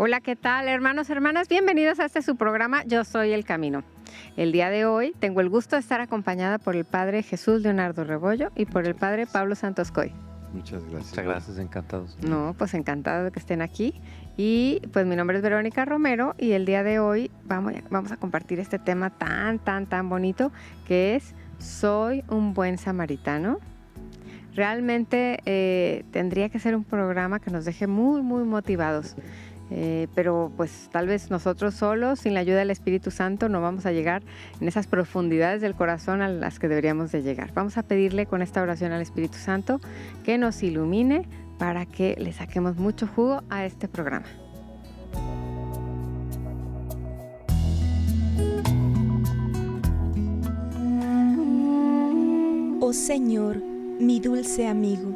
Hola, ¿qué tal, hermanos, hermanas? Bienvenidos a su programa Yo Soy el Camino. El día de hoy tengo el gusto de estar acompañada por el Padre Jesús Leonardo Rebollo y por el Padre Pablo Santos Coy. Muchas gracias. Muchas gracias, encantados. No, pues encantado de que estén aquí. Y pues mi nombre es Verónica Romero y el día de hoy vamos a compartir este tema tan bonito que es Soy un buen samaritano. Realmente tendría que ser un programa que nos deje muy motivados. Pero pues tal vez nosotros solos, sin la ayuda del Espíritu Santo, no vamos a llegar en esas profundidades del corazón a las que deberíamos de llegar. Vamos a pedirle con esta oración al Espíritu Santo que nos ilumine para que le saquemos mucho jugo a este programa. Oh Señor, mi dulce amigo,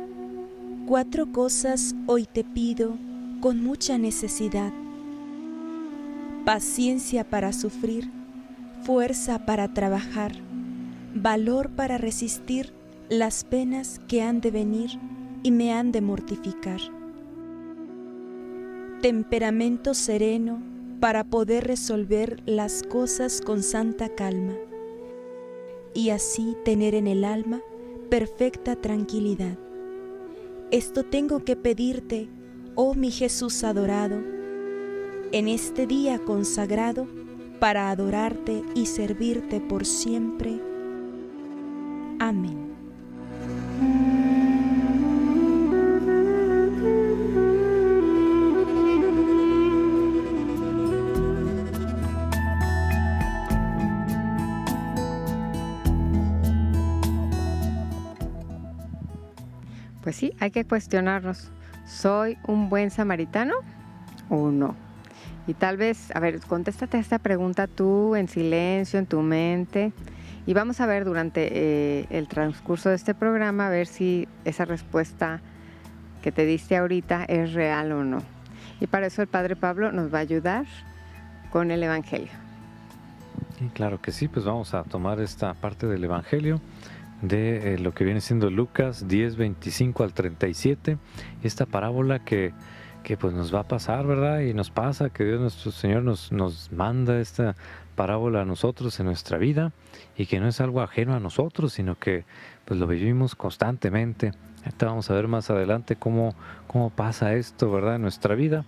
4 cosas hoy te pido con mucha necesidad: paciencia para sufrir, fuerza para trabajar, valor para resistir las penas que han de venir y me han de mortificar, temperamento sereno para poder resolver las cosas con santa calma y así tener en el alma perfecta tranquilidad. Esto tengo que pedirte, oh mi Jesús adorado, en este día consagrado para adorarte y servirte por siempre. Amén. Pues sí, hay que cuestionarnos. ¿Soy un buen samaritano o no? Y tal vez, a ver, contéstate a esta pregunta tú en silencio, en tu mente. Y vamos a ver durante el transcurso de este programa, a ver si esa respuesta que te diste ahorita es real o no. Y para eso el Padre Pablo nos va a ayudar con el Evangelio. Y claro que sí, pues vamos a tomar esta parte del Evangelio de lo que viene siendo Lucas 10, 25 al 37, esta parábola que pues nos va a pasar, ¿verdad? Y nos pasa, que Dios nuestro Señor nos manda esta parábola a nosotros en nuestra vida y que no es algo ajeno a nosotros, sino que pues lo vivimos constantemente. Ahorita vamos a ver más adelante cómo pasa esto, ¿verdad? En nuestra vida.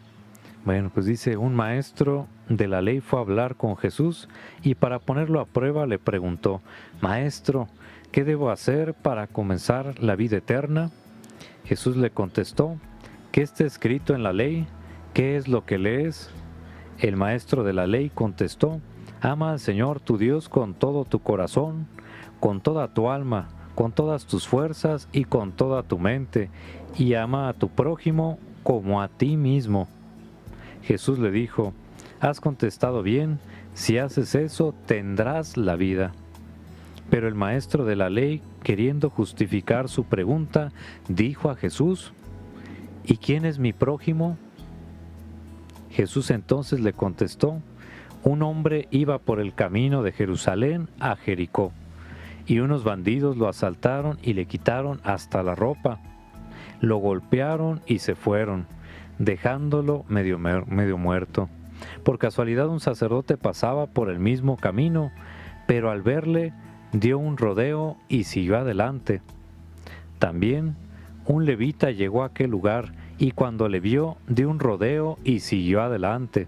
Bueno, pues dice: un maestro de la ley fue a hablar con Jesús y para ponerlo a prueba le preguntó: Maestro, ¿qué debo hacer para comenzar la vida eterna? Jesús le contestó: ¿qué está escrito en la ley? ¿Qué es lo que lees? El maestro de la ley contestó: ama al Señor tu Dios con todo tu corazón, con toda tu alma, con todas tus fuerzas y con toda tu mente, y ama a tu prójimo como a ti mismo. Jesús le dijo: has contestado bien, si haces eso tendrás la vida. Pero el maestro de la ley, queriendo justificar su pregunta, dijo a Jesús: ¿y quién es mi prójimo? Jesús entonces le contestó: un hombre iba por el camino de Jerusalén a Jericó, y unos bandidos lo asaltaron y le quitaron hasta la ropa. Lo golpearon y se fueron, dejándolo medio muerto. Por casualidad un sacerdote pasaba por el mismo camino, pero al verle dio un rodeo y siguió adelante. También un levita llegó a aquel lugar y cuando le vio dio un rodeo y siguió adelante.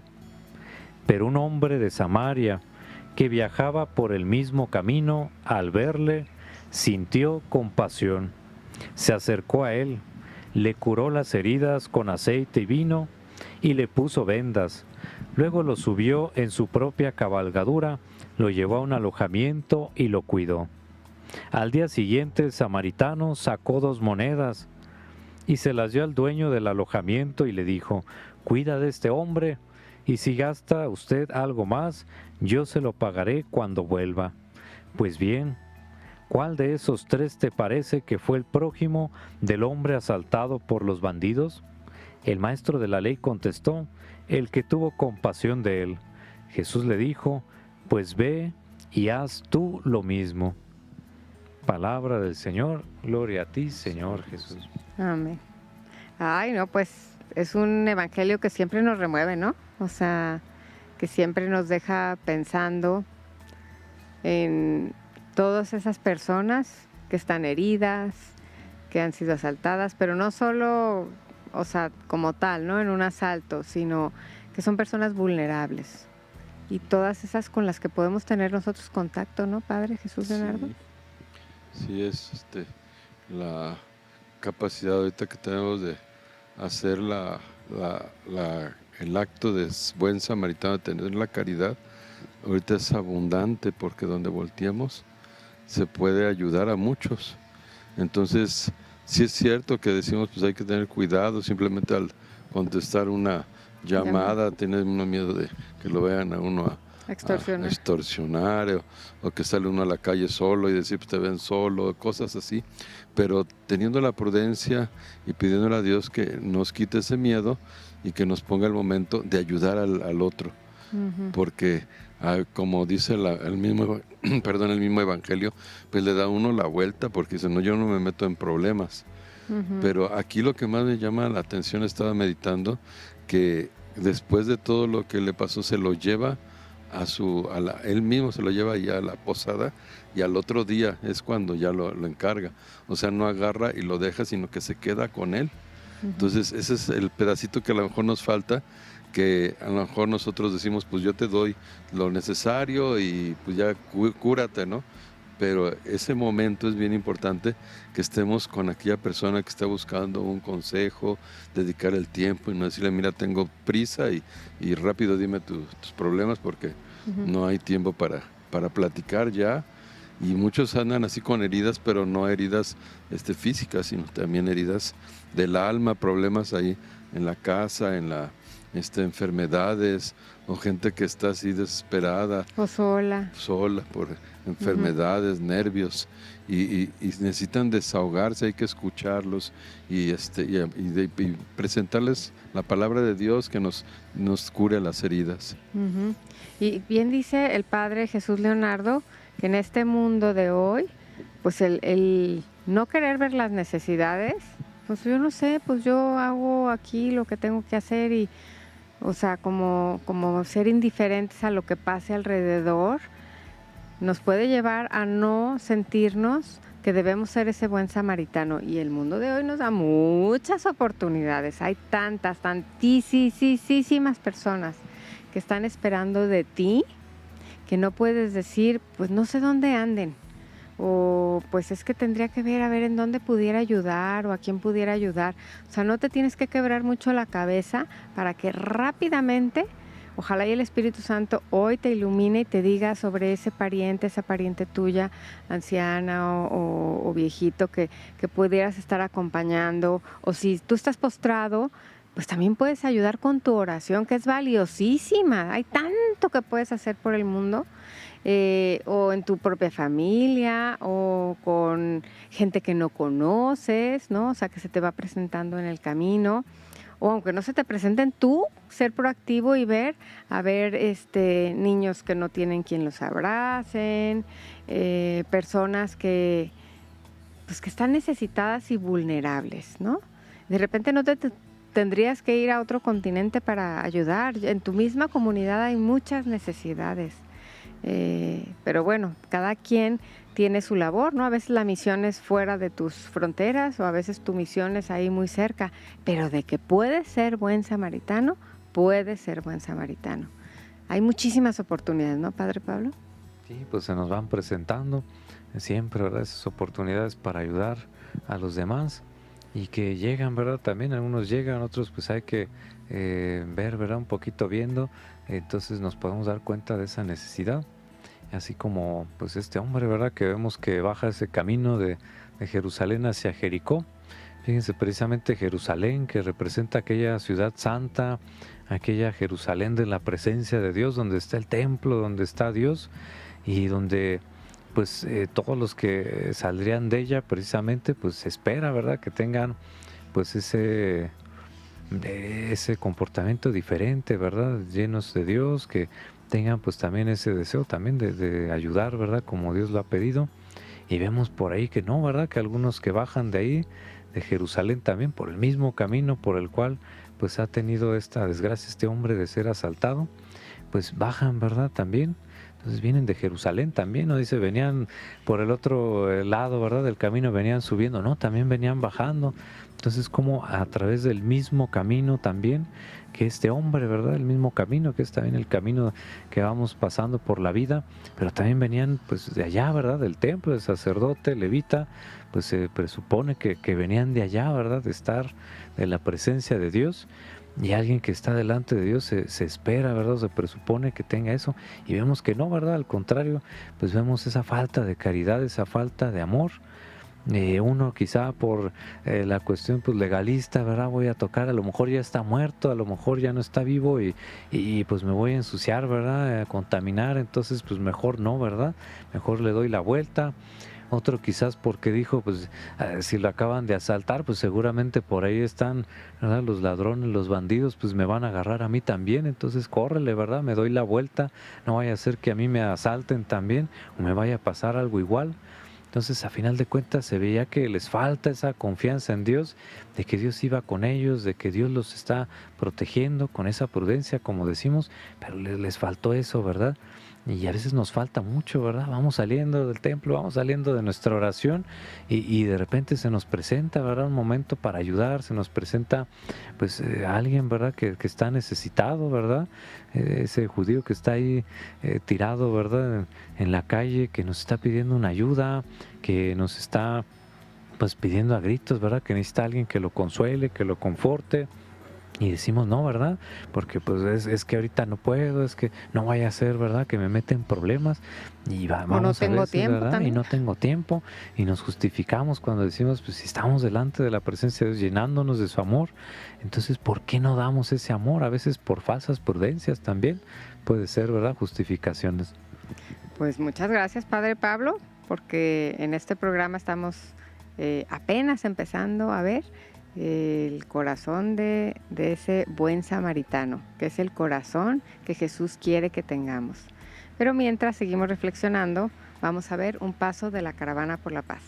Pero un hombre de Samaria que viajaba por el mismo camino, al verle, sintió compasión. Se acercó a él, le curó las heridas con aceite y vino y le puso vendas. Luego lo subió en su propia cabalgadura, lo llevó a un alojamiento y lo cuidó. Al día siguiente el samaritano sacó 2 monedas y se las dio al dueño del alojamiento y le dijo: cuida de este hombre, y si gasta usted algo más, yo se lo pagaré cuando vuelva. Pues bien, ¿cuál de esos 3 te parece que fue el prójimo del hombre asaltado por los bandidos? El maestro de la ley contestó: el que tuvo compasión de él. Jesús le dijo: pues ve y haz tú lo mismo. Palabra del Señor, gloria a ti, Señor Jesús. Amén. Ay, no, pues es un evangelio que siempre nos remueve, ¿no? O sea, que siempre nos deja pensando en todas esas personas que están heridas, que han sido asaltadas, pero no solo, o sea, como tal, ¿no? En un asalto, sino que son personas vulnerables. Y todas esas con las que podemos tener nosotros contacto, ¿no, Padre Jesús Leonardo? Sí, es la capacidad ahorita que tenemos de hacer el acto de buen samaritano, de tener la caridad, ahorita es abundante porque donde volteamos se puede ayudar a muchos. Entonces, sí es cierto que decimos, pues hay que tener cuidado, simplemente al contestar una llamada, tiene uno miedo de que lo vean a uno a extorsionar o que sale uno a la calle solo y decir, pues te ven solo, cosas así. Pero teniendo la prudencia y pidiéndole a Dios que nos quite ese miedo y que nos ponga el momento de ayudar al otro. Porque como dice el mismo evangelio, pues le da a uno la vuelta porque dice, no, yo no me meto en problemas. Pero aquí lo que más me llama la atención, estaba meditando, que después de todo lo que le pasó, se lo lleva él mismo se lo lleva ya a la posada, y al otro día es cuando ya lo encarga. O sea, no agarra y lo deja, sino que se queda con él. Entonces ese es el pedacito que a lo mejor nos falta, que a lo mejor nosotros decimos, pues yo te doy lo necesario y pues ya cúrate, ¿no? Pero ese momento es bien importante, que estemos con aquella persona que está buscando un consejo, dedicar el tiempo y no decirle, mira, tengo prisa y rápido dime tus problemas, porque no hay tiempo para platicar ya. Y muchos andan así con heridas, pero no heridas físicas, sino también heridas del alma, problemas ahí en la casa, en enfermedades, o gente que está así desesperada. O sola por enfermedades, nervios, y necesitan desahogarse, hay que escucharlos y presentarles la palabra de Dios que nos cure las heridas. Y bien dice el Padre Jesús Leonardo, que en este mundo de hoy, pues el no querer ver las necesidades, pues yo no sé, pues yo hago aquí lo que tengo que hacer y, o sea, como ser indiferentes a lo que pase alrededor, nos puede llevar a no sentirnos que debemos ser ese buen samaritano. Y el mundo de hoy nos da muchas oportunidades. Hay tantísimas personas que están esperando de ti, que no puedes decir, pues no sé dónde anden, o pues es que tendría que ver a ver en dónde pudiera ayudar o a quién pudiera ayudar. O sea, no te tienes que quebrar mucho la cabeza para que rápidamente, ojalá y el Espíritu Santo hoy te ilumine y te diga sobre ese pariente, esa pariente tuya, anciana o viejito, que pudieras estar acompañando. O si tú estás postrado, pues también puedes ayudar con tu oración, que es valiosísima. Hay tanto que puedes hacer por el mundo, o en tu propia familia, o con gente que no conoces, ¿no? O sea, que se te va presentando en el camino. O aunque no se te presenten, tú ser proactivo y ver niños que no tienen quien los abracen, personas que están necesitadas y vulnerables, ¿no? De repente no te tendrías que ir a otro continente para ayudar. En tu misma comunidad hay muchas necesidades. Pero bueno, cada quien tiene su labor, ¿no? A veces la misión es fuera de tus fronteras, o a veces tu misión es ahí muy cerca, pero de que puedes ser buen samaritano, puedes ser buen samaritano. Hay muchísimas oportunidades, ¿no, Padre Pablo? Sí, pues se nos van presentando siempre, ¿verdad? Esas oportunidades para ayudar a los demás, y que llegan, ¿verdad? También algunos llegan, otros pues hay que ver, ¿verdad? Un poquito viendo, entonces nos podemos dar cuenta de esa necesidad. Así como pues este hombre, ¿verdad? Que vemos que baja ese camino de Jerusalén hacia Jericó. Fíjense, precisamente Jerusalén, que representa aquella ciudad santa, aquella Jerusalén de la presencia de Dios, donde está el templo, donde está Dios, y donde pues todos los que saldrían de ella precisamente pues se espera, ¿verdad? Que tengan pues ese comportamiento diferente, ¿verdad? Llenos de Dios, que tengan pues también ese deseo también de ayudar, ¿verdad? Como Dios lo ha pedido. Y vemos por ahí que no, ¿verdad? Que algunos que bajan de ahí, de Jerusalén también, por el mismo camino por el cual pues ha tenido esta desgracia, este hombre, de ser asaltado, pues bajan, ¿verdad? También. Entonces vienen de Jerusalén también, ¿no? Dice, venían por el otro lado, ¿verdad? Del camino, venían subiendo, no, también venían bajando. Entonces, como a través del mismo camino también que este hombre, ¿verdad? El mismo camino, que es también el camino que vamos pasando por la vida, pero también venían pues de allá, ¿verdad? Del templo, del sacerdote, levita, pues se presupone que venían de allá, ¿verdad? De estar en la presencia de Dios. Y alguien que está delante de Dios se espera, ¿verdad? Se presupone que tenga eso. Y vemos que no, ¿verdad? Al contrario, pues vemos esa falta de caridad, esa falta de amor. Uno quizá por la cuestión pues legalista, ¿verdad? Voy a tocar, a lo mejor ya está muerto, a lo mejor ya no está vivo y pues me voy a ensuciar, ¿verdad? A contaminar, entonces pues mejor no, ¿verdad? Mejor le doy la vuelta. Otro quizás porque dijo, pues si lo acaban de asaltar, pues seguramente por ahí están, ¿verdad? Los ladrones, los bandidos, pues me van a agarrar a mí también, entonces córrele, ¿verdad? Me doy la vuelta, no vaya a ser que a mí me asalten también o me vaya a pasar algo igual. Entonces, a final de cuentas, se veía que les falta esa confianza en Dios, de que Dios iba con ellos, de que Dios los está protegiendo con esa prudencia, como decimos, pero les faltó eso, ¿verdad? Y a veces nos falta mucho, ¿verdad? Vamos saliendo del templo, vamos saliendo de nuestra oración y de repente se nos presenta, ¿verdad? Un momento para ayudar, se nos presenta pues alguien, ¿verdad? Que está necesitado, ¿verdad? Ese judío que está ahí tirado, ¿verdad? En la calle, que nos está pidiendo una ayuda, que nos está pues pidiendo a gritos, ¿verdad? Que necesita alguien que lo consuele, que lo conforte. Y decimos, no, ¿verdad? Porque pues es que ahorita no puedo, es que no vaya a ser, ¿verdad? Que me meten problemas y vamos no tengo a veces, tiempo ¿verdad? también. Y no tengo tiempo y nos justificamos cuando decimos, pues si estamos delante de la presencia de Dios, llenándonos de su amor, entonces, ¿por qué no damos ese amor? A veces por falsas prudencias también puede ser, ¿verdad? Justificaciones. Pues muchas gracias, Padre Pablo, porque en este programa estamos apenas empezando a ver el corazón de ese buen samaritano, que es el corazón que Jesús quiere que tengamos. Pero mientras seguimos reflexionando, vamos a ver un paso de la Caravana por la Paz.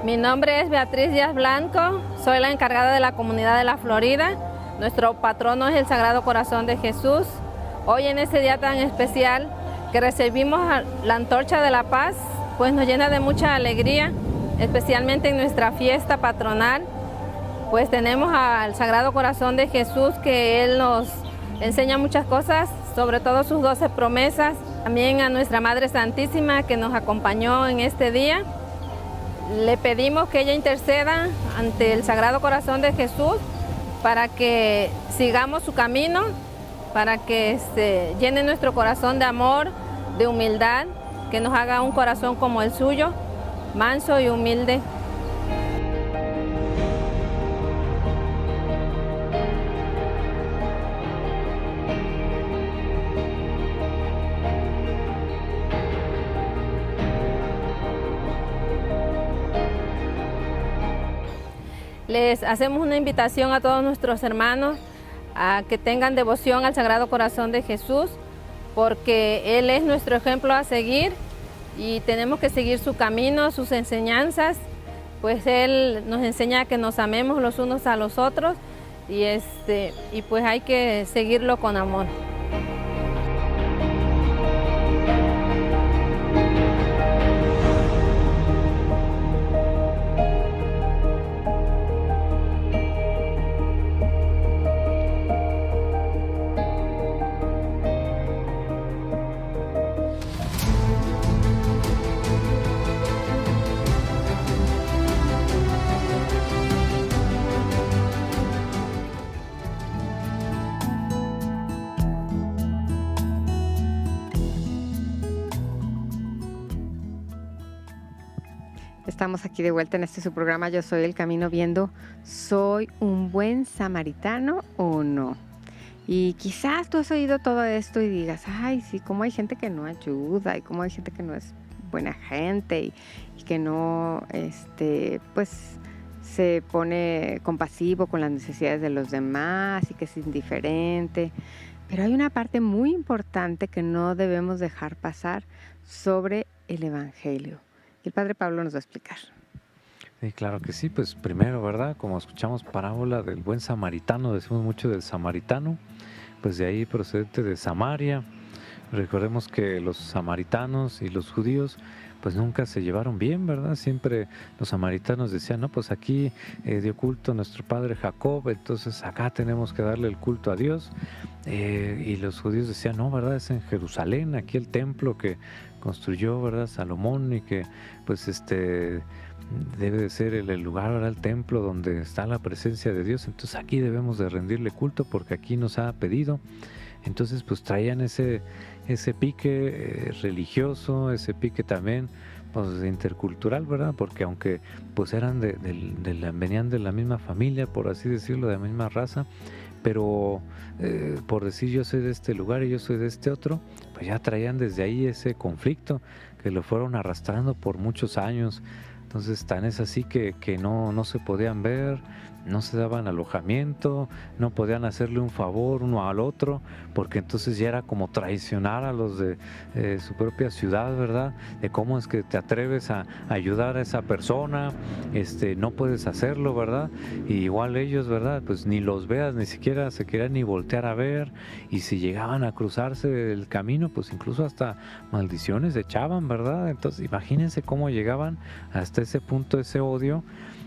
Mi nombre es Beatriz Díaz Blanco, soy la encargada de la comunidad de La Florida. Nuestro patrono es el Sagrado Corazón de Jesús. Hoy en este día tan especial que recibimos la antorcha de la paz, pues nos llena de mucha alegría, especialmente en nuestra fiesta patronal. Pues tenemos al Sagrado Corazón de Jesús, que Él nos enseña muchas cosas, sobre todo sus 12 promesas. También a nuestra Madre Santísima, que nos acompañó en este día. Le pedimos que ella interceda ante el Sagrado Corazón de Jesús para que sigamos su camino, para que llene nuestro corazón de amor, de humildad, que nos haga un corazón como el suyo, manso y humilde. Les hacemos una invitación a todos nuestros hermanos a que tengan devoción al Sagrado Corazón de Jesús, porque Él es nuestro ejemplo a seguir y tenemos que seguir su camino, sus enseñanzas, pues Él nos enseña a que nos amemos los unos a los otros y pues hay que seguirlo con amor. estamos aquí de vuelta en este su programa Yo Soy el Camino, viendo ¿soy un buen samaritano o no? Y quizás tú has oído todo esto y digas, ay, sí, cómo hay gente que no ayuda y cómo hay gente que no es buena gente y que no, pues se pone compasivo con las necesidades de los demás y que es indiferente. Pero hay una parte muy importante que no debemos dejar pasar sobre el Evangelio. Y el Padre Pablo nos va a explicar. Sí, claro que sí. Pues primero, ¿verdad? Como escuchamos parábola del buen samaritano, decimos mucho del samaritano, pues de ahí procedente de Samaria. Recordemos que los samaritanos y los judíos pues nunca se llevaron bien, ¿verdad? Siempre los samaritanos decían, no, pues aquí dio culto a nuestro padre Jacob, entonces acá tenemos que darle el culto a Dios. Y los judíos decían, no, ¿verdad? Es en Jerusalén, aquí el templo que construyó, ¿verdad? Salomón, y que pues debe de ser el lugar, ¿verdad? El templo donde está la presencia de Dios, entonces aquí debemos de rendirle culto porque aquí nos ha pedido. Entonces pues traían ese pique religioso, ese pique también pues intercultural, ¿verdad? Porque aunque pues eran venían de la misma familia, por así decirlo, de la misma raza, pero por decir yo soy de este lugar y yo soy de este otro, pues ya traían desde ahí ese conflicto que lo fueron arrastrando por muchos años. Entonces tan es así que no se podían ver, no se daban alojamiento, no podían hacerle un favor uno al otro, porque entonces ya era como traicionar a los de su propia ciudad, ¿verdad? De cómo es que te atreves a ayudar a esa persona, no puedes hacerlo, ¿verdad? Y igual ellos, ¿verdad? Pues ni los veas, ni siquiera se querían ni voltear a ver, y si llegaban a cruzarse el camino, pues incluso hasta maldiciones echaban, ¿verdad? Entonces imagínense cómo llegaban hasta ese punto, ese odio,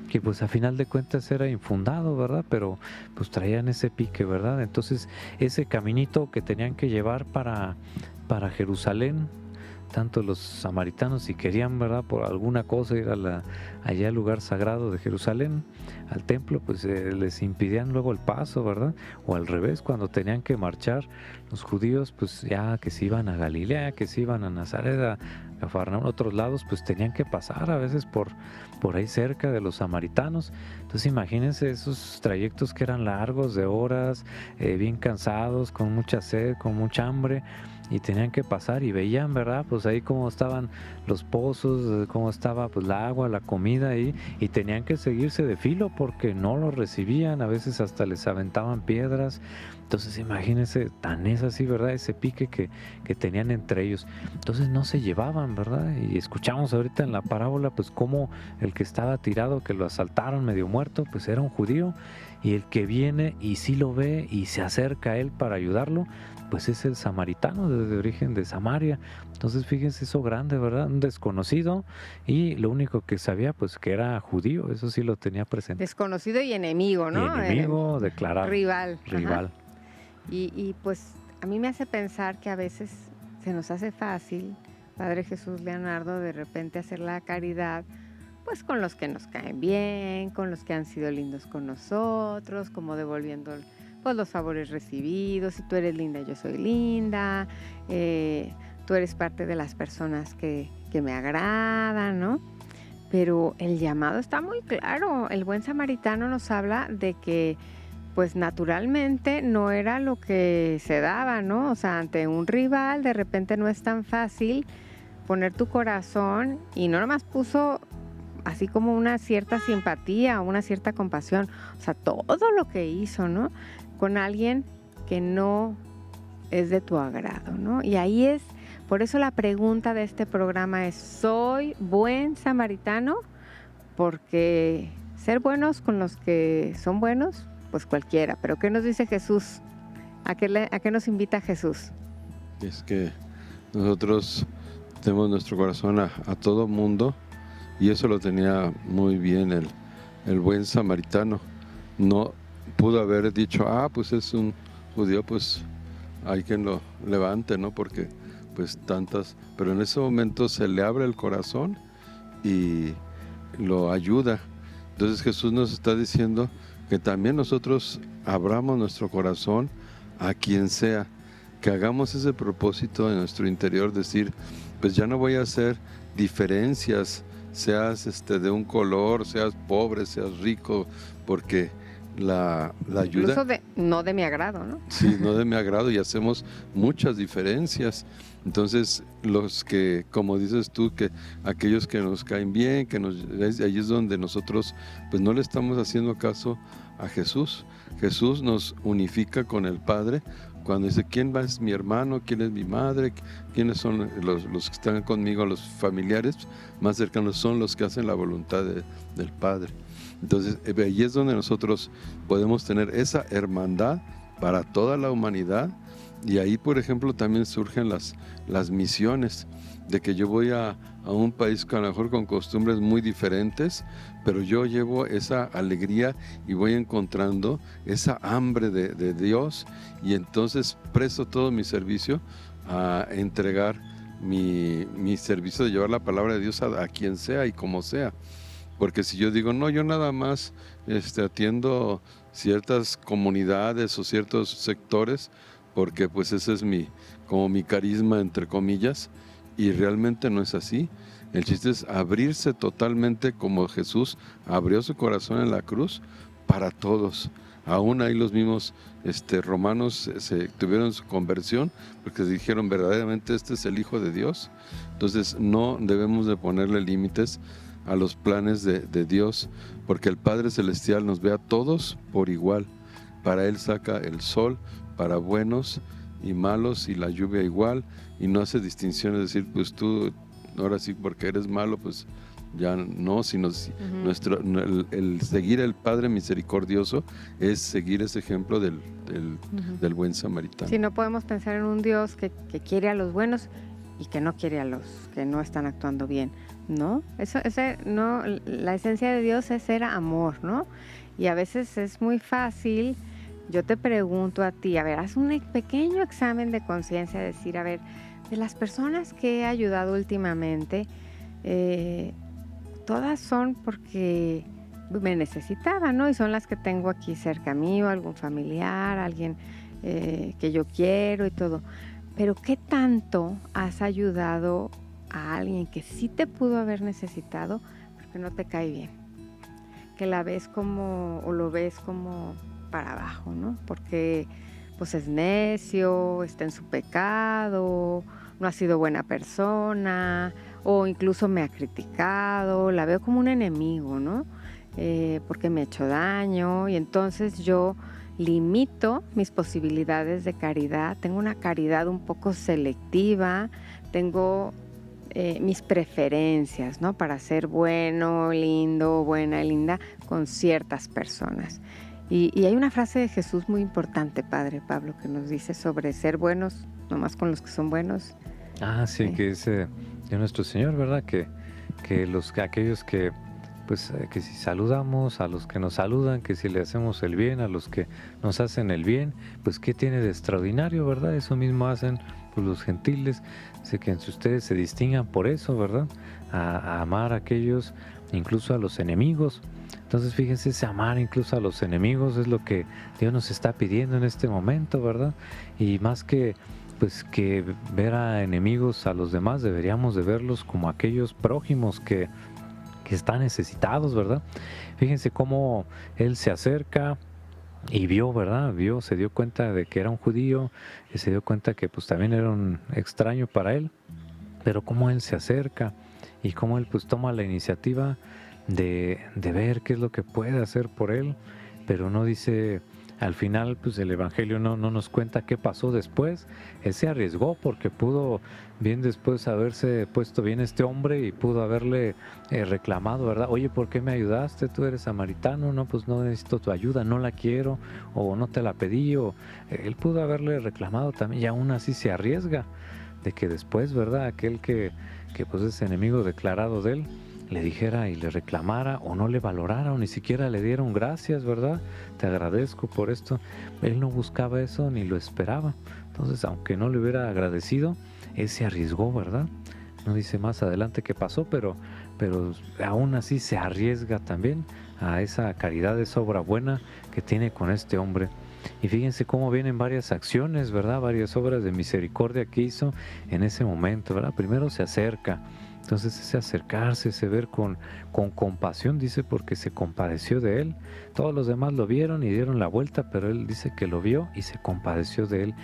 que pues a final de cuentas era infundado, ¿verdad? Pero pues traían ese pique, ¿verdad? Entonces ese caminito que tenían que llevar para Jerusalén, tanto los samaritanos, si querían, ¿verdad? Por alguna cosa ir allá al lugar sagrado de Jerusalén, al templo, pues les impidían luego el paso, ¿verdad? O al revés, cuando tenían que marchar los judíos, pues ya que se iban a Galilea, que se iban a Nazaret, a Cafarnaúm, otros lados, pues tenían que pasar a veces por ahí cerca de los samaritanos. Entonces imagínense esos trayectos que eran largos, de horas, bien cansados, con mucha sed, con mucha hambre, y tenían que pasar y veían, ¿verdad? Pues ahí cómo estaban los pozos, cómo estaba pues la agua, la comida ahí, y tenían que seguirse de filo porque no los recibían, a veces hasta les aventaban piedras. Entonces imagínense, tan es así, ¿verdad? Ese pique que tenían entre ellos. Entonces no se llevaban, ¿verdad? Y escuchamos ahorita en la parábola pues cómo el que estaba tirado, que lo asaltaron medio muerto, pues era un judío, y el que viene y sí lo ve y se acerca a él para ayudarlo, pues es el samaritano de origen de Samaria. Entonces fíjense eso grande, ¿verdad? Un desconocido, y lo único que sabía pues que era judío, eso sí lo tenía presente. Desconocido y enemigo, ¿no? Y enemigo, declarado. Rival. Rival. Y pues a mí me hace pensar que a veces se nos hace fácil, Padre Jesús Leonardo, de repente hacer la caridad pues con los que nos caen bien, con los que han sido lindos con nosotros, como devolviendo pues los favores recibidos. Si tú eres linda, yo soy linda, tú eres parte de las personas que me agradan, ¿no? Pero el llamado está muy claro. El buen samaritano nos habla de que pues naturalmente no era lo que se daba, ¿no? O sea, ante un rival de repente no es tan fácil poner tu corazón, y no nomás puso así como una cierta simpatía o una cierta compasión, o sea, todo lo que hizo, ¿no? Con alguien que no es de tu agrado, ¿no? Y ahí es, por eso la pregunta de este programa es, ¿soy buen samaritano? Porque ser buenos con los que son buenos, pues cualquiera. Pero ¿qué nos dice Jesús? ¿A qué nos invita Jesús? Es que nosotros tenemos nuestro corazón a todo mundo, y eso lo tenía muy bien el buen samaritano. No pudo haber dicho, pues es un judío, pues hay quien lo levante, ¿no? Porque pues tantas, pero en ese momento se le abre el corazón y lo ayuda. Entonces Jesús nos está diciendo que también nosotros abramos nuestro corazón a quien sea, que hagamos ese propósito en nuestro interior, decir, pues ya no voy a hacer diferencias seas de un color, seas pobre, seas rico, porque la ayuda... Incluso no de mi agrado, ¿no? Sí, no de mi agrado, y hacemos muchas diferencias. Entonces, los que, como dices tú, que aquellos que nos caen bien, ahí es donde nosotros pues no le estamos haciendo caso a Jesús. Jesús nos unifica con el Padre cuando dice, ¿quién es mi hermano? ¿Quién es mi madre? ¿Quiénes son los que están conmigo? Los familiares más cercanos son los que hacen la voluntad del Padre. Entonces, ahí es donde nosotros podemos tener esa hermandad para toda la humanidad. Y ahí, por ejemplo, también surgen las misiones, de que yo voy a un país a lo mejor con costumbres muy diferentes, pero yo llevo esa alegría y voy encontrando esa hambre de Dios, y entonces presto todo mi servicio a entregar mi servicio de llevar la palabra de Dios a quien sea y como sea. Porque si yo digo, no, yo nada más atiendo ciertas comunidades o ciertos sectores, porque pues ese es como mi carisma, entre comillas, y realmente no es así. El chiste es abrirse totalmente como Jesús abrió su corazón en la cruz para todos. Aún ahí los mismos romanos tuvieron su conversión porque dijeron verdaderamente este es el Hijo de Dios. Entonces no debemos de ponerle límites a los planes de Dios, porque el Padre Celestial nos ve a todos por igual. Para Él saca el sol para buenos y malos y la lluvia igual, y no hace distinciones, decir, pues tú ahora sí porque eres malo, pues ya no, sino el seguir al Padre misericordioso es seguir ese ejemplo del buen samaritano. Sí, no podemos pensar en un Dios que quiere a los buenos y que no quiere a los que no están actuando bien, ¿no? No, la esencia de Dios es ser amor, ¿no? Y a veces es muy fácil. Yo te pregunto a ti, a ver, haz un pequeño examen de conciencia, decir, a ver, de las personas que he ayudado últimamente, todas son porque me necesitaban, ¿no? Y son las que tengo aquí cerca mío, algún familiar, alguien que yo quiero y todo. Pero ¿qué tanto has ayudado a alguien que sí te pudo haber necesitado, porque no te cae bien? Que la ves como, o lo ves como para abajo, ¿no? Porque pues es necio, está en su pecado, no ha sido buena persona, o incluso me ha criticado, la veo como un enemigo, ¿no? Porque me ha hecho daño, y entonces yo limito mis posibilidades de caridad, tengo una caridad un poco selectiva, tengo mis preferencias, ¿no? Para ser bueno, lindo, buena, linda con ciertas personas. Y hay una frase de Jesús muy importante, Padre Pablo, que nos dice sobre ser buenos, nomás con los que son buenos. Sí, que dice de nuestro Señor, ¿verdad? Que aquellos que, pues, que si saludamos a los que nos saludan, que si le hacemos el bien a los que nos hacen el bien, pues, ¿qué tiene de extraordinario, verdad? Eso mismo hacen pues, los gentiles. Sé que ustedes se distingan por eso, ¿verdad? A amar a aquellos, incluso a los enemigos. Entonces fíjense, ese amar incluso a los enemigos es lo que Dios nos está pidiendo en este momento, ¿verdad? Y más que ver a enemigos a los demás, deberíamos de verlos como aquellos prójimos que están necesitados, ¿verdad? Fíjense cómo Él se acerca y vio, ¿verdad? Se dio cuenta de que era un judío, y se dio cuenta que pues también era un extraño para Él, pero cómo Él se acerca y cómo Él pues toma la iniciativa de ver qué es lo que puede hacer por él, pero no dice, al final pues el Evangelio no nos cuenta qué pasó después. Él se arriesgó porque pudo bien después haberse puesto bien este hombre y pudo haberle reclamado, ¿verdad? Oye, ¿por qué me ayudaste? Tú eres samaritano, no, pues no necesito tu ayuda, no la quiero, o no te la pedí, o él pudo haberle reclamado también, y aún así se arriesga de que después, ¿verdad? Aquel que pues es enemigo declarado de él, le dijera y le reclamara o no le valorara o ni siquiera le dieron gracias, ¿verdad? Te agradezco por esto. Él no buscaba eso ni lo esperaba. Entonces, aunque no le hubiera agradecido, él se arriesgó, ¿verdad? No dice más adelante qué pasó, pero aún así se arriesga también a esa caridad, de esa obra buena que tiene con este hombre. Y fíjense cómo vienen varias acciones, ¿verdad? Varias obras de misericordia que hizo en ese momento, ¿verdad? Primero se acerca Entonces ese acercarse, ese ver con compasión, dice, porque se compadeció de él. Todos los demás lo vieron y dieron la vuelta, pero él dice que lo vio y se compadeció de él.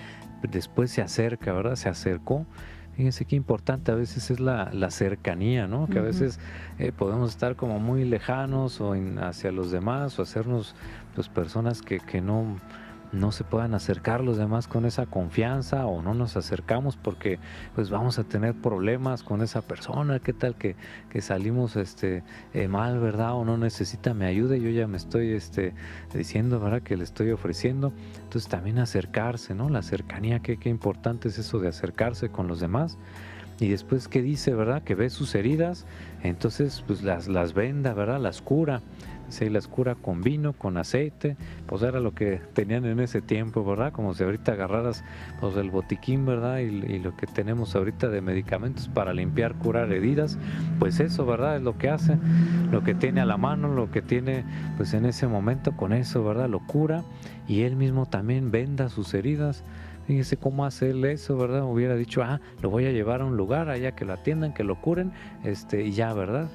Después se acerca, ¿verdad? Se acercó. Fíjense qué importante a veces es la cercanía, ¿no? Que a veces podemos estar como muy lejanos o hacia los demás, o hacernos pues personas que no se puedan acercar los demás con esa confianza, o no nos acercamos porque pues vamos a tener problemas con esa persona. ¿Qué tal que salimos mal, verdad? O no necesita mi ayuda y yo ya me estoy diciendo, ¿verdad?, que le estoy ofreciendo. Entonces también acercarse, ¿no? La cercanía, qué importante es eso de acercarse con los demás. Y después, ¿qué dice, verdad? Que ve sus heridas, entonces pues las venda, ¿verdad? Las cura. Sí, las cura con vino, con aceite, pues era lo que tenían en ese tiempo, ¿verdad? Como si ahorita agarraras pues el botiquín, ¿verdad? Y lo que tenemos ahorita de medicamentos para limpiar, curar heridas, pues eso, ¿verdad? Es lo que hace, lo que tiene a la mano, lo que tiene pues en ese momento, con eso, ¿verdad? Lo cura, y él mismo también venda sus heridas. Fíjese cómo hace él eso, ¿verdad? Hubiera dicho, lo voy a llevar a un lugar allá que lo atiendan, que lo curen, y ya, ¿verdad?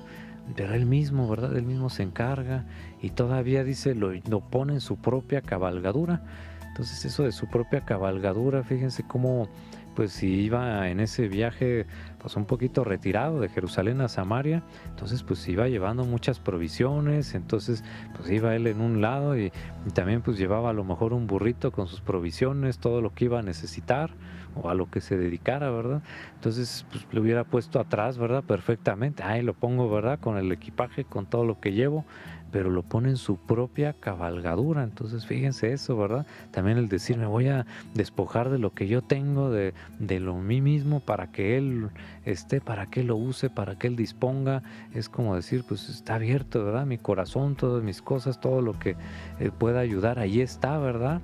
Pero él mismo, ¿verdad? Él mismo se encarga, y todavía dice, lo pone en su propia cabalgadura. Entonces eso de su propia cabalgadura, fíjense cómo, pues si iba en ese viaje pues un poquito retirado de Jerusalén a Samaria, entonces pues iba llevando muchas provisiones, entonces pues iba él en un lado y también pues llevaba a lo mejor un burrito con sus provisiones, todo lo que iba a necesitar o a lo que se dedicara, ¿verdad? Entonces pues lo hubiera puesto atrás, ¿verdad? Perfectamente, ahí lo pongo, ¿verdad? Con el equipaje, con todo lo que llevo, pero lo pone en su propia cabalgadura. Entonces fíjense eso, ¿verdad? También el decir, me voy a despojar de lo que yo tengo, de lo mí mismo, para que él para que él lo use, para que él disponga. Es como decir, pues está abierto, ¿verdad? Mi corazón, todas mis cosas, todo lo que pueda ayudar, ahí está, ¿verdad?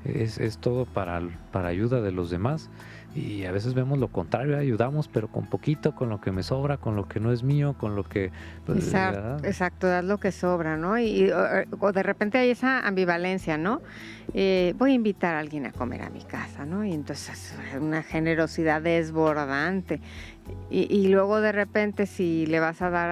Es todo para ayuda de los demás. Y a veces vemos lo contrario, ayudamos pero con poquito, con lo que me sobra, con lo que no es mío, con lo que... Pues, exacto, das lo que sobra, ¿no? O de repente hay esa ambivalencia, ¿no? Voy a invitar a alguien a comer a mi casa, ¿no? Y entonces una generosidad desbordante. Y luego de repente si le vas a dar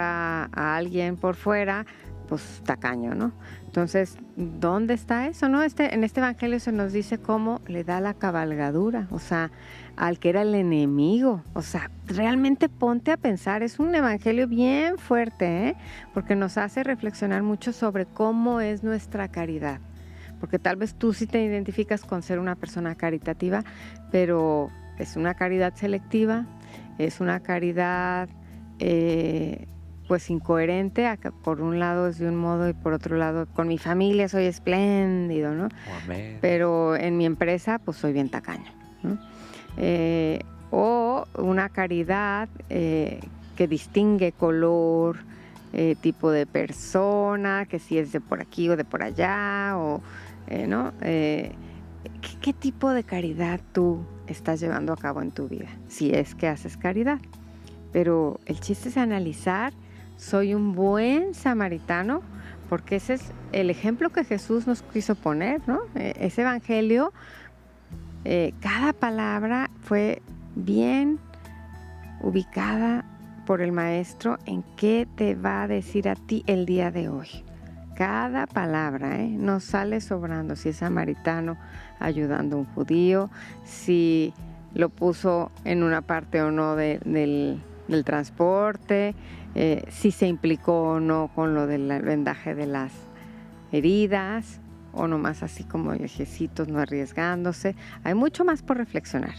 a alguien por fuera, pues tacaño, ¿no? Entonces, ¿dónde está eso, no? En este evangelio se nos dice cómo le da la cabalgadura, o sea, al que era el enemigo. O sea, realmente ponte a pensar, es un evangelio bien fuerte, porque nos hace reflexionar mucho sobre cómo es nuestra caridad. Porque tal vez tú sí te identificas con ser una persona caritativa, pero es una caridad selectiva, es una caridad pues incoherente. Por un lado es de un modo y por otro lado con mi familia soy espléndido, ¿no? Amén. Pero en mi empresa pues soy bien tacaño, ¿no? O una caridad que distingue color, tipo de persona, que si es de por aquí o de por allá, o ¿no? ¿Qué tipo de caridad tú estás llevando a cabo en tu vida? Si es que haces caridad. Pero el chiste es analizar, soy un buen samaritano, porque ese es el ejemplo que Jesús nos quiso poner, ¿no? Ese evangelio, cada palabra fue bien ubicada por el maestro en qué te va a decir a ti el día de hoy. Cada palabra, no sale sobrando. Si es samaritano ayudando a un judío, si lo puso en una parte o no del transporte, si se implicó o no con lo del vendaje de las heridas, o nomás así como viejecitos no arriesgándose. Hay mucho más por reflexionar.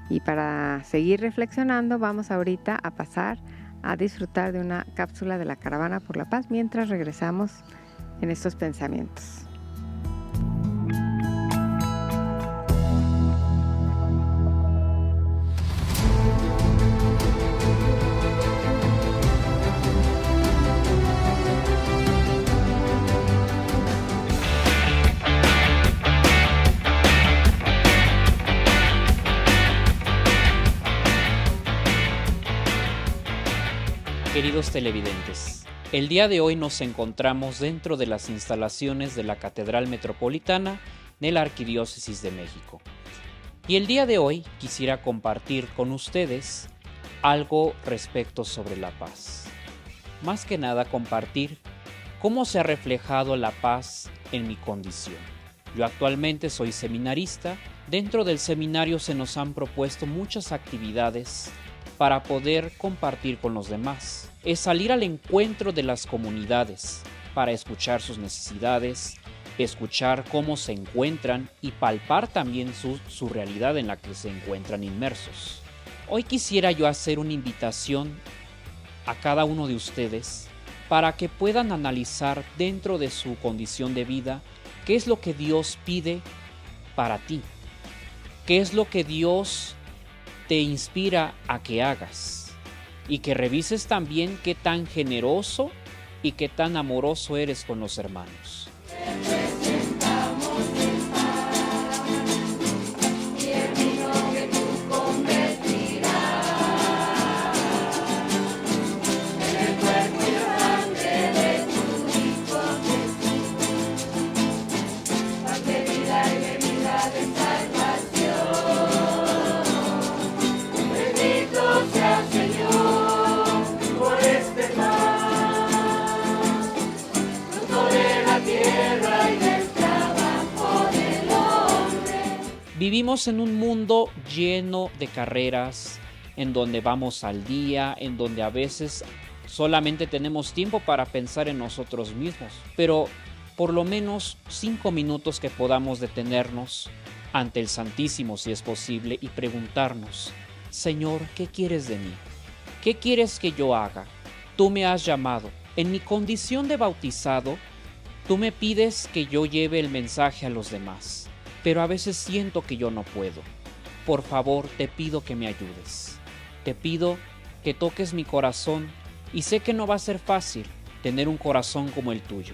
Y para seguir reflexionando, vamos ahorita a pasar a disfrutar de una cápsula de la Caravana por la Paz mientras regresamos en estos pensamientos. Queridos televidentes, el día de hoy nos encontramos dentro de las instalaciones de la Catedral Metropolitana de la Arquidiócesis de México. Y el día de hoy quisiera compartir con ustedes algo respecto sobre la paz. Más que nada compartir cómo se ha reflejado la paz en mi condición. Yo actualmente soy seminarista. Dentro del seminario se nos han propuesto muchas actividades para poder compartir con los demás. Es salir al encuentro de las comunidades para escuchar sus necesidades, escuchar cómo se encuentran y palpar también su realidad en la que se encuentran inmersos. Hoy quisiera yo hacer una invitación a cada uno de ustedes para que puedan analizar dentro de su condición de vida qué es lo que Dios pide para ti, qué es lo que Dios te inspira a que hagas, y que revises también qué tan generoso y qué tan amoroso eres con los hermanos. Vivimos en un mundo lleno de carreras, en donde vamos al día, en donde a veces solamente tenemos tiempo para pensar en nosotros mismos, pero por lo menos 5 minutos que podamos detenernos ante el Santísimo, si es posible, y preguntarnos: Señor, ¿qué quieres de mí? ¿Qué quieres que yo haga? Tú me has llamado. En mi condición de bautizado, tú me pides que yo lleve el mensaje a los demás, pero a veces siento que yo no puedo. Por favor, te pido que me ayudes. Te pido que toques mi corazón, y sé que no va a ser fácil tener un corazón como el tuyo,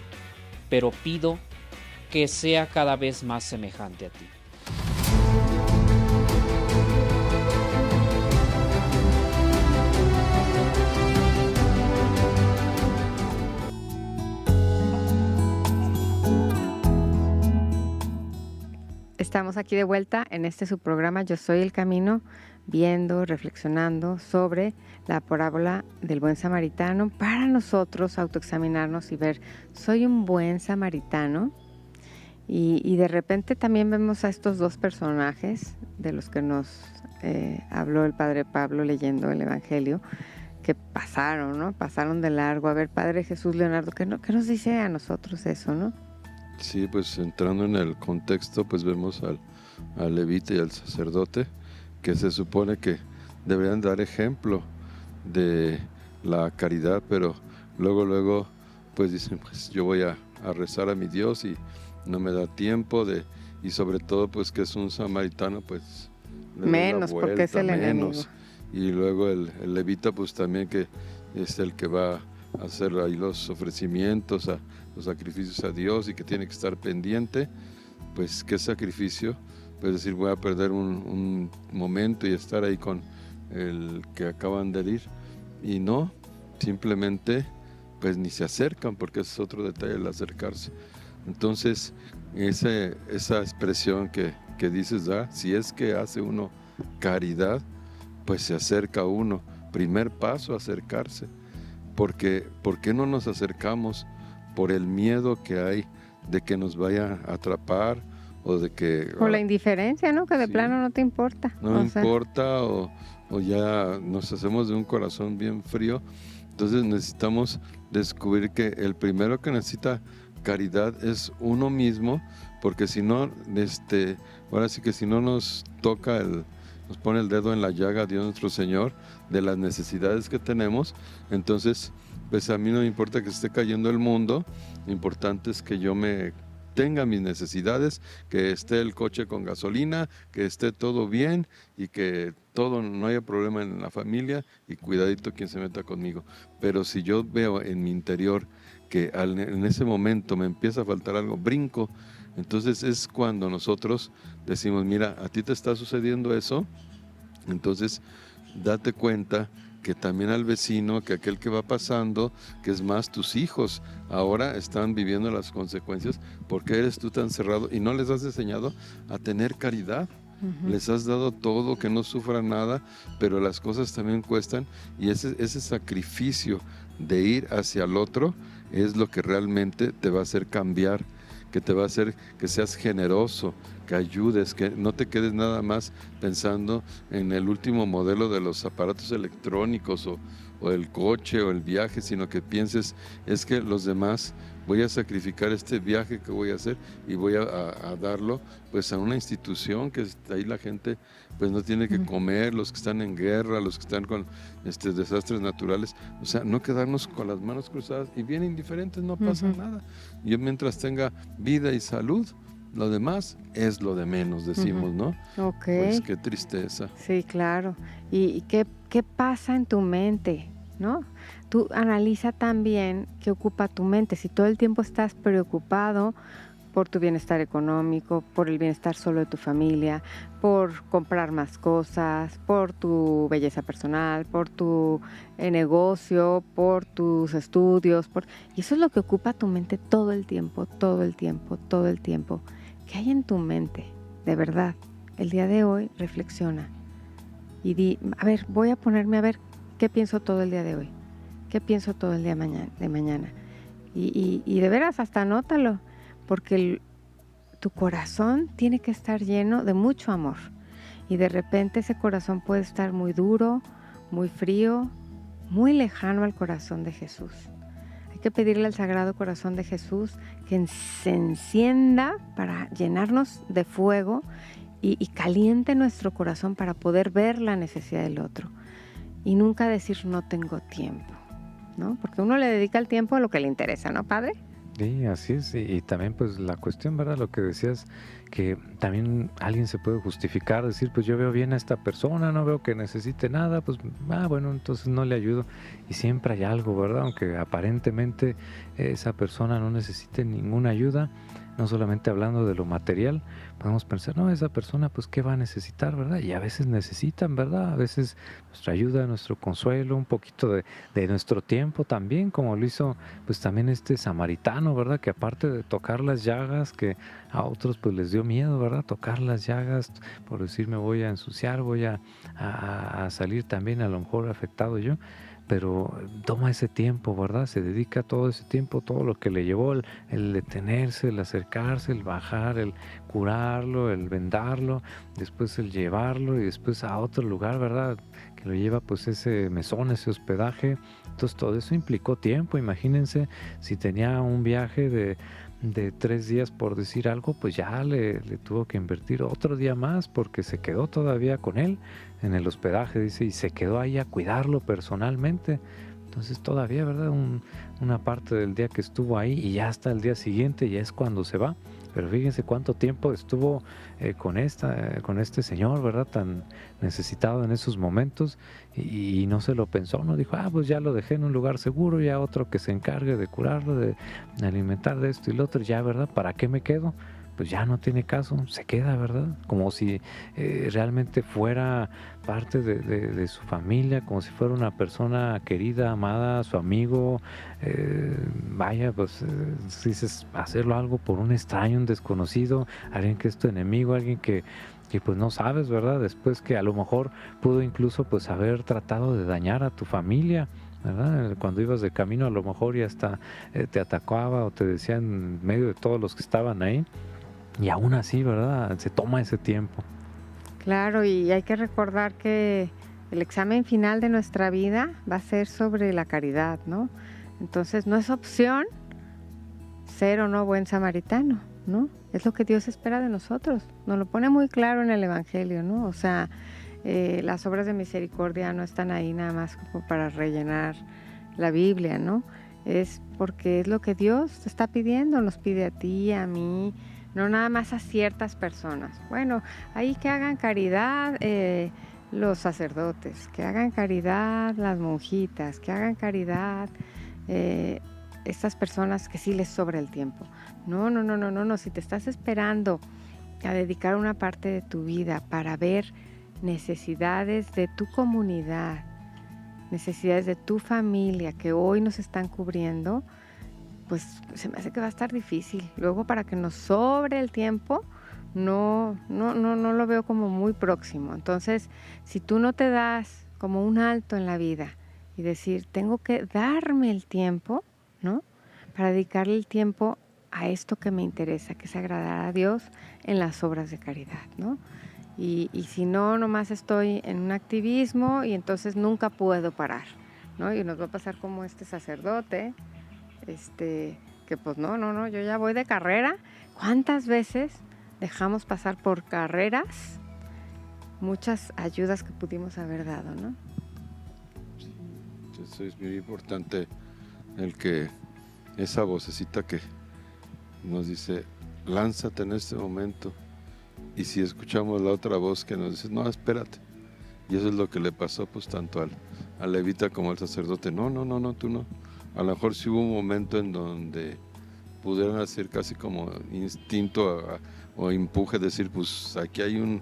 pero pido que sea cada vez más semejante a ti. Estamos aquí de vuelta en su programa Yo Soy el Camino, viendo, reflexionando sobre la parábola del buen samaritano, para nosotros autoexaminarnos y ver, ¿soy un buen samaritano? Y de repente también vemos a estos dos personajes de los que nos habló el Padre Pablo leyendo el Evangelio, que pasaron, ¿no? Pasaron de largo. A ver, Padre Jesús Leonardo, ¿qué nos dice a nosotros eso, no? Sí, pues entrando en el contexto, pues vemos al levita y al sacerdote, que se supone que deberían dar ejemplo de la caridad, pero luego pues dicen, pues yo voy a rezar a mi Dios y no me da tiempo y sobre todo pues que es un samaritano, pues menos, vuelta, porque es el enemigo. Y luego el levita pues también, que es el que va a hacer ahí los ofrecimientos, los sacrificios a Dios, y que tiene que estar pendiente. Pues qué sacrificio, pues decir, voy a perder un momento y estar ahí con el que acaban de herir, y no, simplemente pues ni se acercan, porque ese es otro detalle, el acercarse. Entonces esa expresión que dices, si es que hace uno caridad, pues se acerca uno. Primer paso, acercarse. Porque ¿por qué no nos acercamos? Por el miedo que hay de que nos vaya a atrapar, o de que... O la indiferencia, ¿no? Que de sí, plano no te importa. No importa, o ya nos hacemos de un corazón bien frío. Entonces necesitamos descubrir que el primero que necesita caridad es uno mismo, porque si no, ahora sí que si no nos toca nos pone el dedo en la llaga Dios nuestro Señor de las necesidades que tenemos, entonces pues a mí no me importa que esté cayendo el mundo, lo importante es que yo tenga mis necesidades, que esté el coche con gasolina, que esté todo bien y que no haya problema en la familia, y cuidadito quien se meta conmigo. Pero si yo veo en mi interior que en ese momento me empieza a faltar algo, brinco, entonces es cuando nosotros decimos, mira, a ti te está sucediendo eso, entonces date cuenta que también al vecino, que aquel que va pasando, que es más, tus hijos ahora están viviendo las consecuencias porque eres tú tan cerrado y no les has enseñado a tener caridad. Les has dado todo, que no sufran nada, pero las cosas también cuestan, y ese sacrificio de ir hacia el otro es lo que realmente te va a hacer cambiar, que te va a hacer que seas generoso, que ayudes, que no te quedes nada más pensando en el último modelo de los aparatos electrónicos o el coche o el viaje, sino que pienses, es que los demás, voy a sacrificar este viaje que voy a hacer y voy a darlo pues a una institución que ahí la gente pues no tiene que comer, los que están en guerra, los que están con desastres naturales, o sea, no quedarnos con las manos cruzadas y bien indiferentes, no pasa nada. Yo mientras tenga vida y salud, lo demás es lo de menos, decimos, ¿no? Ok. Pues qué tristeza. Sí, claro. ¿Y qué pasa en tu mente, no? Tú analiza también qué ocupa tu mente. Si todo el tiempo estás preocupado por tu bienestar económico, por el bienestar solo de tu familia, por comprar más cosas, por tu belleza personal, por tu negocio, por tus estudios, y eso es lo que ocupa tu mente todo el tiempo, todo el tiempo, todo el tiempo. ¿Qué hay en tu mente? De verdad, el día de hoy reflexiona y di, a ver, voy a ponerme a ver qué pienso todo el día de hoy, qué pienso todo el día de mañana. Y de veras, hasta anótalo, porque tu corazón tiene que estar lleno de mucho amor. Y de repente ese corazón puede estar muy duro, muy frío, muy lejano al corazón de Jesús. Hay que pedirle al Sagrado Corazón de Jesús que se encienda para llenarnos de fuego y caliente nuestro corazón para poder ver la necesidad del otro. Y nunca decir no tengo tiempo, ¿no? Porque uno le dedica el tiempo a lo que le interesa, ¿no, padre? Sí, así es. Y también pues la cuestión, ¿verdad? Lo que decías, que también alguien se puede justificar, decir, pues yo veo bien a esta persona, no veo que necesite nada, pues bueno, entonces no le ayudo. Y siempre hay algo, ¿verdad? Aunque aparentemente esa persona no necesite ninguna ayuda, no solamente hablando de lo material, podemos pensar, no, esa persona pues qué va a necesitar, ¿verdad? Y a veces necesitan, ¿verdad? A veces nuestra ayuda, nuestro consuelo, un poquito de nuestro tiempo también, como lo hizo pues también este samaritano, ¿verdad? Que aparte de tocar las llagas, que a otros pues les dio miedo, ¿verdad? Tocar las llagas, por decir me voy a ensuciar, voy a salir también a lo mejor afectado yo, pero toma ese tiempo, ¿verdad? Se dedica todo ese tiempo, todo lo que le llevó, el detenerse, el acercarse, el bajar, el curarlo, el vendarlo, después el llevarlo y después a otro lugar, ¿verdad? Que lo lleva pues ese mesón, ese hospedaje. Entonces todo eso implicó tiempo. Imagínense si tenía un viaje de 3 días, por decir algo, pues ya le tuvo que invertir otro día más porque se quedó todavía con él en el hospedaje, dice, y se quedó ahí a cuidarlo personalmente. Entonces todavía, ¿verdad? Una parte del día que estuvo ahí y ya hasta el día siguiente ya es cuando se va. Pero fíjense cuánto tiempo estuvo con este señor, ¿verdad? Tan necesitado en esos momentos y no se lo pensó, no dijo, pues ya lo dejé en un lugar seguro, ya otro que se encargue de curarlo, de alimentar de esto y lo otro, ya, ¿verdad? ¿Para qué me quedo? Pues ya no tiene caso, se queda, ¿verdad? Como si realmente fuera parte de su familia, como si fuera una persona querida, amada, su amigo. Vaya, pues dices, hacerlo algo por un extraño, un desconocido, alguien que es tu enemigo, alguien que pues no sabes, ¿verdad? Después que a lo mejor pudo incluso pues haber tratado de dañar a tu familia, ¿verdad? Cuando ibas de camino a lo mejor y hasta te atacaba o te decía en medio de todos los que estaban ahí. Y aún así, ¿verdad? Se toma ese tiempo. Claro, y hay que recordar que el examen final de nuestra vida va a ser sobre la caridad, ¿no? Entonces no es opción ser o no buen samaritano, ¿no? Es lo que Dios espera de nosotros. Nos lo pone muy claro en el Evangelio, ¿no? O sea, las obras de misericordia no están ahí nada más como para rellenar la Biblia, ¿no? Es porque es lo que Dios te está pidiendo, nos pide a ti, a mí, no nada más a ciertas personas. Bueno, ahí que hagan caridad los sacerdotes, que hagan caridad las monjitas, que hagan caridad estas personas que sí les sobra el tiempo. No, si te estás esperando a dedicar una parte de tu vida para ver necesidades de tu comunidad, necesidades de tu familia que hoy nos están cubriendo, pues se me hace que va a estar difícil. Luego, para que nos sobre el tiempo, no lo veo como muy próximo. Entonces, si tú no te das como un alto en la vida y decir, tengo que darme el tiempo, ¿no? Para dedicarle el tiempo a esto que me interesa, que es agradar a Dios en las obras de caridad, ¿no? Y si no, nomás estoy en un activismo y entonces nunca puedo parar, ¿no? Y nos va a pasar como este sacerdote, que pues no, yo ya voy de carrera. ¿Cuántas veces dejamos pasar por carreras muchas ayudas que pudimos haber dado, ¿no? Sí, eso es muy importante, el que esa vocecita que nos dice, lánzate en este momento, y si escuchamos la otra voz que nos dice, no, espérate, y eso es lo que le pasó pues tanto al levita como al sacerdote, no, tú no. A lo mejor sí hubo un momento en donde pudieron hacer casi como instinto o empuje, decir, pues aquí hay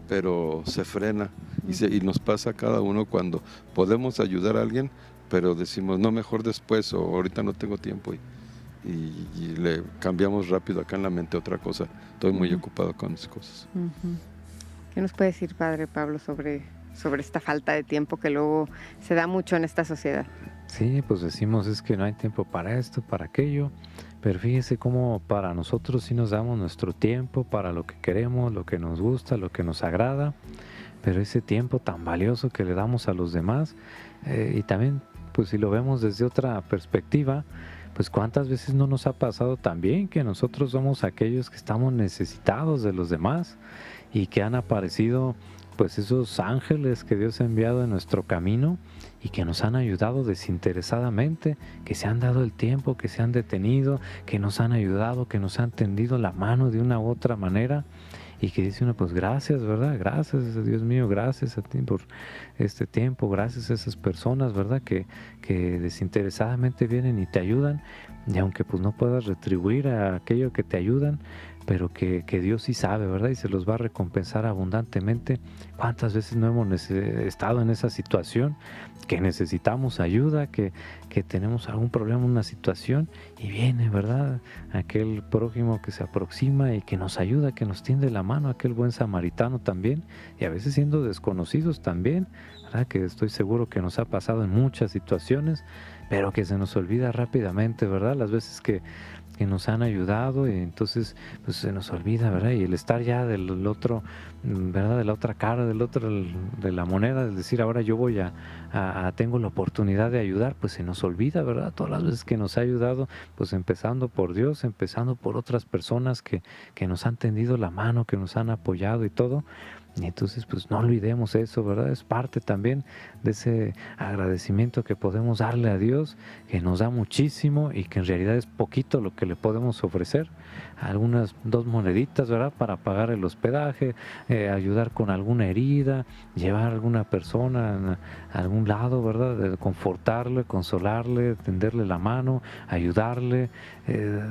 pero se frena, y nos pasa a cada uno cuando podemos ayudar a alguien, pero decimos, no, mejor después, o ahorita no tengo tiempo, y le cambiamos rápido acá en la mente otra cosa. Estoy muy ocupado con mis cosas. ¿Qué nos puede decir, Padre Pablo, sobre esta falta de tiempo que luego se da mucho en esta sociedad? Sí, pues decimos es que no hay tiempo para esto, para aquello, pero fíjese cómo para nosotros sí nos damos nuestro tiempo para lo que queremos, lo que nos gusta, lo que nos agrada, pero ese tiempo tan valioso que le damos a los demás, y también pues si lo vemos desde otra perspectiva, pues cuántas veces no nos ha pasado también que nosotros somos aquellos que estamos necesitados de los demás y que han aparecido pues esos ángeles que Dios ha enviado en nuestro camino y que nos han ayudado desinteresadamente, que se han dado el tiempo, que se han detenido, que nos han ayudado, que nos han tendido la mano de una u otra manera. Y que dice uno, pues gracias, ¿verdad? Gracias, Dios mío, gracias a ti por este tiempo, gracias a esas personas, ¿verdad? Que desinteresadamente vienen y te ayudan, y aunque pues no puedas retribuir a aquello que te ayudan, pero que Dios sí sabe, ¿verdad? Y se los va a recompensar abundantemente. ¿Cuántas veces no hemos estado en esa situación, que necesitamos ayuda, que tenemos algún problema, una situación, y viene, ¿verdad? Aquel prójimo que se aproxima y que nos ayuda, que nos tiende la mano, aquel buen samaritano también, y a veces siendo desconocidos también, ¿verdad? Que estoy seguro que nos ha pasado en muchas situaciones, pero que se nos olvida rápidamente, ¿verdad? Las veces que nos han ayudado, y entonces pues se nos olvida, ¿verdad? Y el estar ya del otro, ¿verdad? De la otra cara, de la moneda, es decir, ahora yo voy tengo la oportunidad de ayudar, pues se nos olvida, ¿verdad? Todas las veces que nos ha ayudado, pues empezando por Dios, empezando por otras personas que nos han tendido la mano, que nos han apoyado y todo. Y entonces pues no olvidemos eso, ¿verdad? Es parte también de ese agradecimiento que podemos darle a Dios, que nos da muchísimo y que en realidad es poquito lo que le podemos ofrecer. Algunas 2 moneditas, ¿verdad? Para pagar el hospedaje, ayudar con alguna herida, llevar a alguna persona a algún lado, ¿verdad? Confortarle, consolarle, tenderle la mano, ayudarle,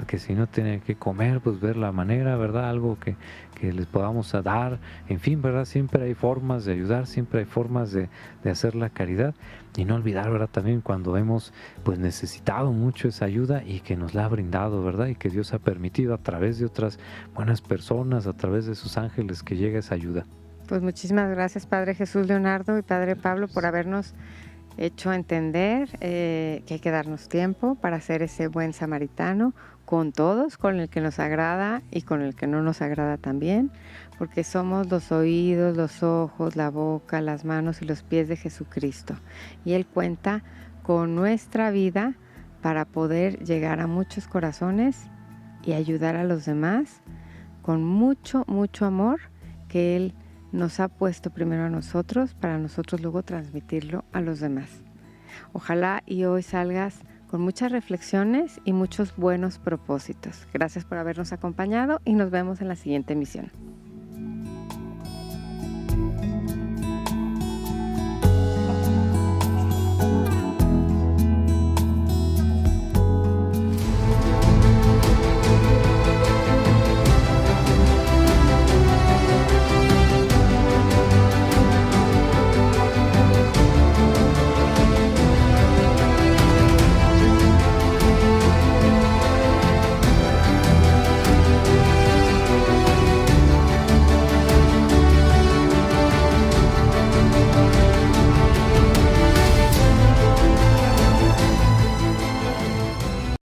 que si no tiene que comer, pues ver la manera, ¿verdad? Algo que les podamos dar, en fin, ¿verdad? Siempre hay formas de ayudar, siempre hay formas de hacer la caridad, y no olvidar, ¿verdad? También cuando hemos pues necesitado mucho esa ayuda y que nos la ha brindado, ¿verdad? Y que Dios ha permitido a través de otras buenas personas, a través de sus ángeles, que llegue esa ayuda. Pues muchísimas gracias, Padre Jesús Leonardo y Padre Pablo, por habernos hecho entender que hay que darnos tiempo para ser ese buen samaritano con todos, con el que nos agrada y con el que no nos agrada también, porque somos los oídos, los ojos, la boca, las manos y los pies de Jesucristo. Y Él cuenta con nuestra vida para poder llegar a muchos corazones y ayudar a los demás con mucho, mucho amor que Él nos ha puesto primero a nosotros, para nosotros luego transmitirlo a los demás. Ojalá y hoy salgas con muchas reflexiones y muchos buenos propósitos. Gracias por habernos acompañado y nos vemos en la siguiente emisión.